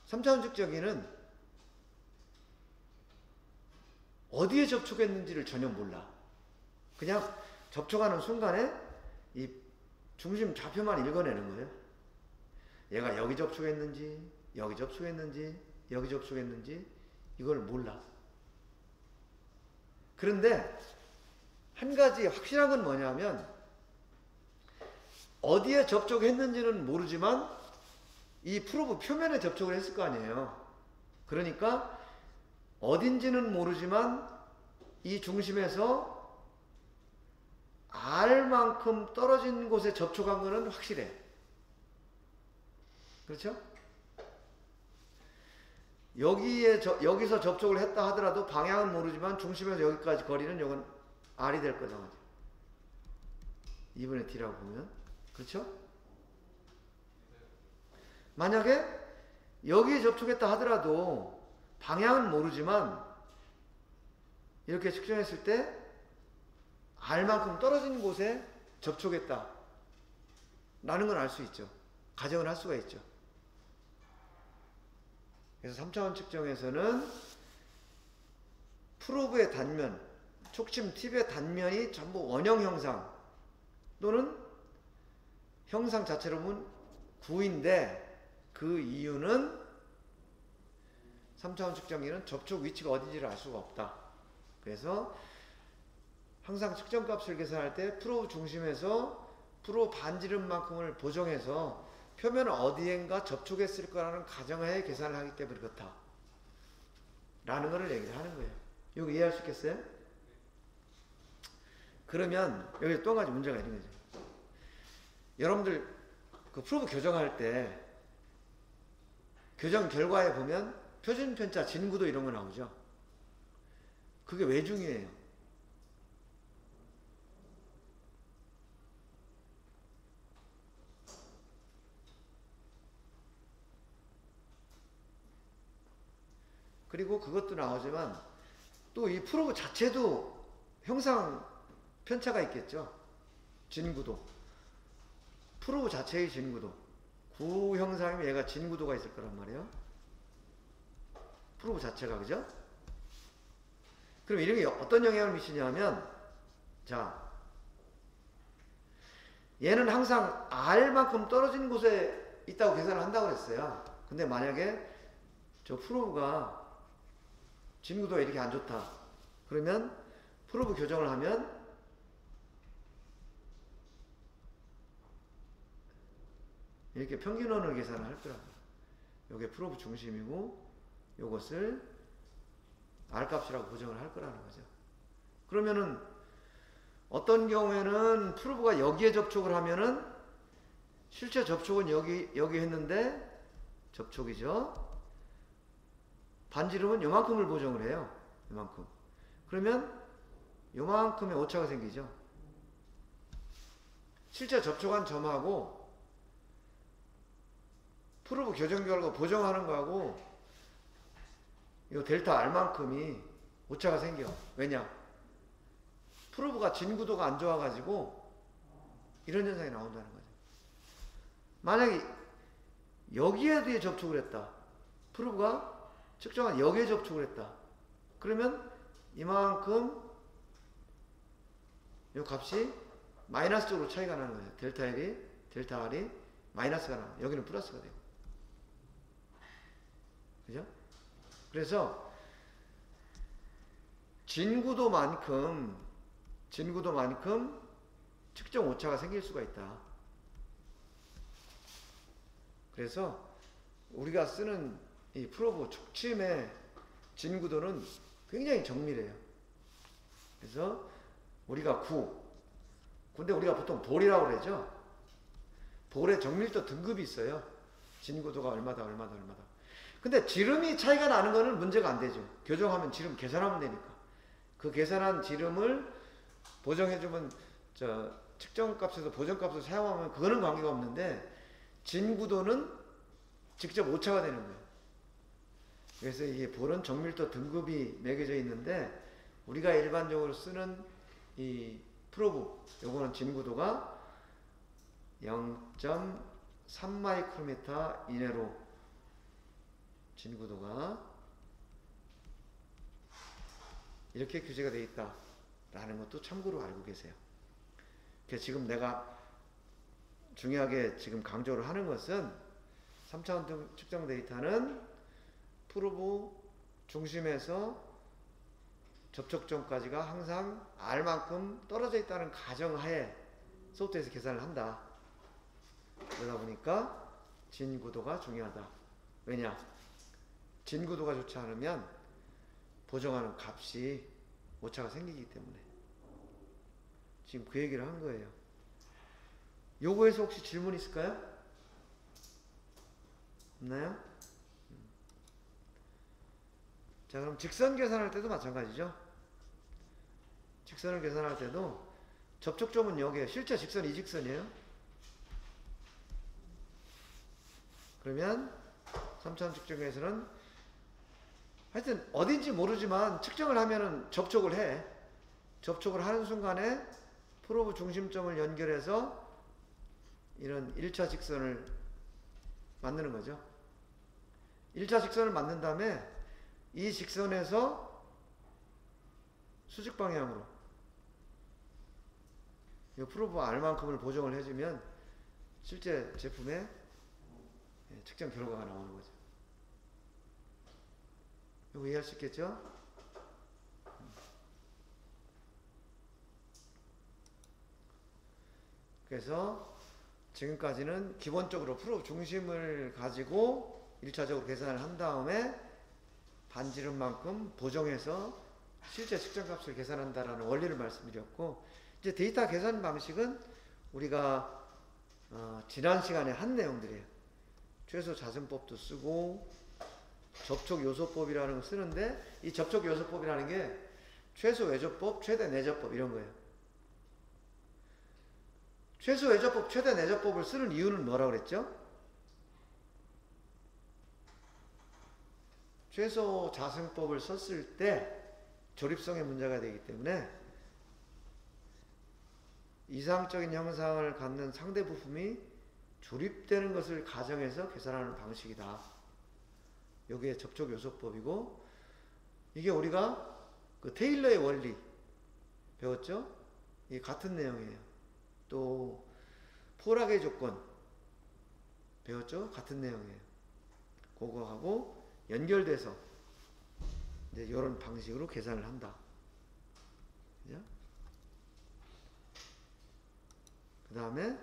S1: 3차원 측정기는 어디에 접촉했는지를 전혀 몰라. 그냥 접촉하는 순간에 이 중심 좌표만 읽어내는 거예요. 얘가 여기 접촉했는지, 여기 접촉했는지, 여기 접촉했는지 이걸 몰라. 그런데 한 가지 확실한 건 뭐냐면, 어디에 접촉했는지는 모르지만 이 프로브 표면에 접촉을 했을 거 아니에요. 그러니까 어딘지는 모르지만 이 중심에서 R만큼 떨어진 곳에 접촉한 거는 확실해. 그렇죠? 여기서 접촉을 했다 하더라도 방향은 모르지만 중심에서 여기까지 거리는 이건 R이 될 거잖아요. 2분의 T라고 보면. 그렇죠? 만약에 여기에 접촉했다 하더라도 방향은 모르지만 이렇게 측정했을 때 R만큼 떨어진 곳에 접촉했다 라는 건 알 수 있죠. 가정을 할 수가 있죠. 그래서 3차원 측정에서는 프로브의 단면, 촉침 팁의 단면이 전부 원형 형상 또는 형상 자체로 보면 9인데, 그 이유는 3차원 측정기는 접촉 위치가 어딘지를 알 수가 없다. 그래서 항상 측정값을 계산할 때 프로브 중심에서 프로브 반지름만큼을 보정해서 표면 어디엔가 접촉했을 거라는 가정하에 계산을 하기 때문에 그렇다 라는 것을 얘기를 하는 거예요. 이거 이해할 수 있겠어요? 그러면 여기 또 한 가지 문제가 있는 거죠. 여러분들 그 프로브 교정할 때 교정 결과에 보면 표준 편차, 진구도 이런 거 나오죠. 그게 왜 중요해요? 그리고 그것도 나오지만 또 이 프로브 자체도 형상 편차가 있겠죠. 진구도. 프로브 자체의 진구도. 9 형상이면 얘가 진구도가 있을 거란 말이에요. 프로브 자체가, 그죠? 그럼 이런 게 어떤 영향을 미치냐면, 자, 얘는 항상 R만큼 떨어진 곳에 있다고 계산을 한다고 했어요. 근데 만약에 저 프로브가 진구도가 이렇게 안 좋다. 그러면 프로브 교정을 하면 이렇게 평균원을 계산을 할 거라고. 요게 프로브 중심이고 요것을 R값이라고 보정을 할 거라는 거죠. 그러면은 어떤 경우에는 프로브가 여기에 접촉을 하면은 실제 접촉은 여기 했는데 접촉이죠. 반지름은 요만큼을 보정을 해요. 요만큼. 그러면 요만큼의 오차가 생기죠. 실제 접촉한 점하고 프로브 교정 결과 보정하는 거하고 이 델타 R만큼이 오차가 생겨. 왜냐? 프로브가 진구도가 안 좋아가지고 이런 현상이 나온다는 거죠. 만약에 여기에 접촉을 했다. 프로브가 측정한 여기에 접촉을 했다. 그러면 이만큼 이 값이 마이너스 쪽으로 차이가 나는 거예요. 델타 R이 마이너스가 나요. 여기는 플러스가 돼요. 그죠? 그래서 진구도만큼 측정 오차가 생길 수가 있다. 그래서 우리가 쓰는 이 프로브 축침의 진구도는 굉장히 정밀해요. 그래서 우리가 근데 우리가 보통 볼이라고 그러죠. 볼의 정밀도 등급이 있어요. 진구도가 얼마다. 근데 지름이 차이가 나는 거는 문제가 안 되죠. 교정하면 지름 계산하면 되니까. 그 계산한 지름을 보정해주면 측정값에서 보정값을 사용하면 그거는 관계가 없는데 진구도는 직접 오차가 되는 거예요. 그래서 이게 볼은 정밀도 등급이 매겨져 있는데 우리가 일반적으로 쓰는 이 프로브 요거는 진구도가 0.3 마이크로미터 이내로 진구도가 이렇게 규제가 되어 있다라는 것도 참고로 알고 계세요. 그래서 지금 내가 중요하게 지금 강조를 하는 것은 3차원 측정 데이터는 프로브 중심에서 접촉점까지가 항상 R만큼 떨어져 있다는 가정하에 소프트웨어에서 계산을 한다. 그러다 보니까 진구도가 중요하다. 왜냐? 진구도가 좋지 않으면 보정하는 값이 오차가 생기기 때문에 지금 그 얘기를 한 거예요. 요거에서 혹시 질문 있을까요? 없나요? 자, 그럼 직선 계산할 때도 마찬가지죠. 직선을 계산할 때도 접촉점은 여기에 실제 직선 이 직선이에요. 그러면 3차원 측정에서는 하여튼 어딘지 모르지만 측정을 하면은 접촉을 해. 접촉을 하는 순간에 프로브 중심점을 연결해서 이런 1차 직선을 만드는 거죠. 1차 직선을 만든 다음에 이 직선에서 수직 방향으로 이 프로브 R만큼을 보정을 해주면 실제 제품의 측정 결과가 나오는 거죠. 이거 이해할 수 있겠죠? 그래서 지금까지는 기본적으로 프로브 중심을 가지고 1차적으로 계산을 한 다음에 반지름만큼 보정해서 실제 측정값을 계산한다라는 원리를 말씀드렸고, 이제 데이터 계산 방식은 우리가 지난 시간에 한 내용들이에요. 최소 자승법도 쓰고 접촉 요소법이라는 걸 쓰는데, 이 접촉 요소법이라는 게 최소 외접법, 최대 내접법 이런 거예요. 최소 외접법, 최대 내접법을 쓰는 이유는 뭐라고 그랬죠? 최소 자승법을 썼을 때 조립성에 문제가 되기 때문에 이상적인 형상을 갖는 상대 부품이 조립되는 것을 가정해서 계산하는 방식이다. 여기에 접촉 요소법이고, 이게 우리가 그 테일러의 원리 배웠죠? 이게 같은 내용이에요. 또 포락의 조건 배웠죠? 같은 내용이에요. 그거하고 연결돼서 이제 이런 방식으로 계산을 한다. 그죠? 그 다음에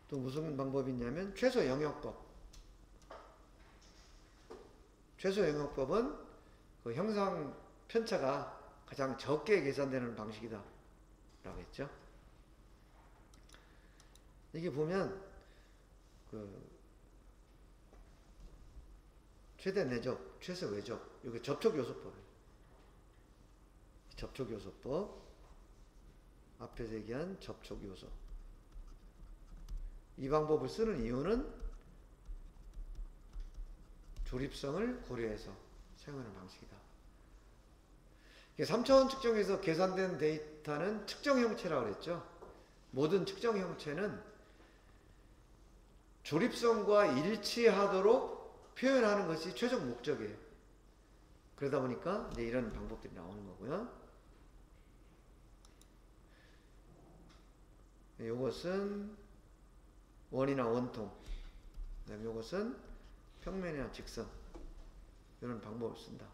S1: 또 무슨 방법이 있냐면 최소 영역법. 최소 영역법은 그 형상 편차가 가장 적게 계산되는 방식이다 라고 했죠. 이게 보면 그 최대 내접, 최소 외접, 이게 접촉 요소법이에요. 접촉 요소법, 앞에서 얘기한 접촉 요소. 이 방법을 쓰는 이유는 조립성을 고려해서 사용하는 방식이다. 3차원 측정에서 계산된 데이터는 측정 형체라고 그랬죠. 모든 측정 형체는 조립성과 일치하도록 표현하는 것이 최종 목적이에요. 그러다 보니까 이제 이런 방법들이 나오는 거고요. 요것은 원이나 원통, 그다음에 요것은 평면이나 직선, 이런 방법을 쓴다.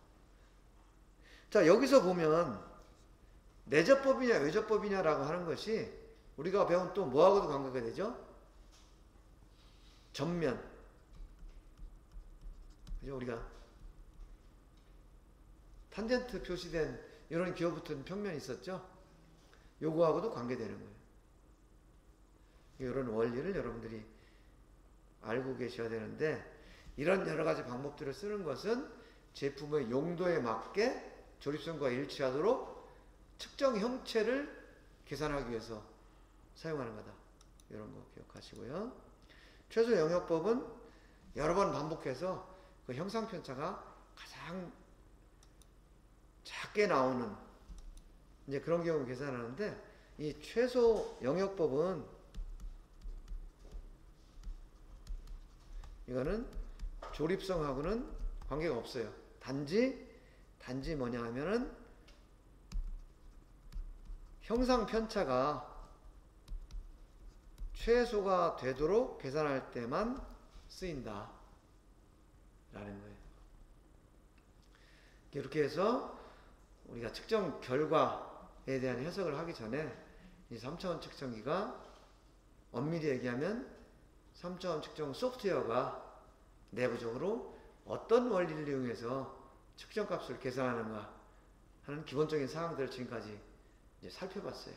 S1: 자, 여기서 보면 내접법이냐 외접법이냐라고 하는 것이 우리가 배운 또 뭐하고도 관계가 되죠? 전면. 그죠? 우리가 탄젠트 표시된 이런 기호 붙은 평면이 있었죠? 요거하고도 관계되는 거예요. 이런 원리를 여러분들이 알고 계셔야 되는데, 이런 여러 가지 방법들을 쓰는 것은 제품의 용도에 맞게 조립성과 일치하도록 특정 형체를 계산하기 위해서 사용하는 거다. 이런 거 기억하시고요. 최소 영역법은 여러 번 반복해서 그 형상편차가 가장 작게 나오는 이제 그런 경우 계산하는데, 이 최소 영역법은 이거는 조립성하고는 관계가 없어요. 단지 뭐냐 하면은 형상 편차가 최소가 되도록 계산할 때만 쓰인다 라는 거예요. 이렇게 해서 우리가 측정 결과에 대한 해석을 하기 전에 이 3차원 측정기가 엄밀히 얘기하면 3차원 측정 소프트웨어가 내부적으로 어떤 원리를 이용해서 측정값을 계산하는가 하는 기본적인 사항들을 지금까지 이제 살펴봤어요.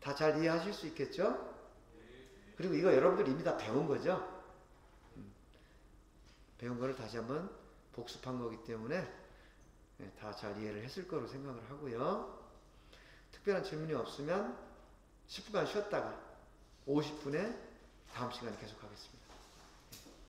S1: 다 잘 이해하실 수 있겠죠? 그리고 이거 여러분들 이미 다 배운 거죠? 배운 거를 다시 한번 복습한 거기 때문에 다 잘 이해를 했을 거로 생각을 하고요. 특별한 질문이 없으면 10분간 쉬었다가 50분에 다음 시간에 계속하겠습니다.